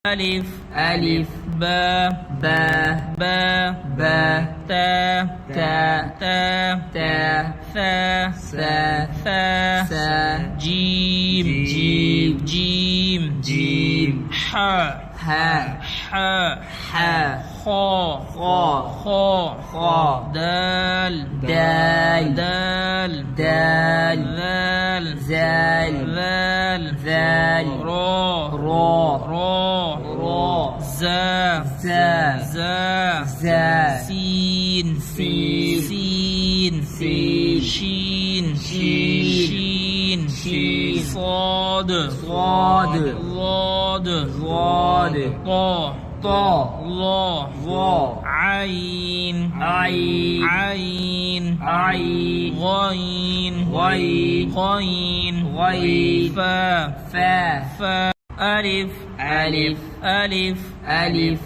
ألف ألف با با با با تا تا تا تا ثا ثا ثا ثا جيم جيم جيم جيم حا ها حا حا خا خا خا خا دال دال دال دال ذال زال ذال ذال را را را را زا زا زا زا سين سين سين سين شين شين شين شين صاد صاد ضاد ضاد طا طا ظا ظا عين عين عين عين غين غين غين غين فا فا فا ألف ألف ألف ألف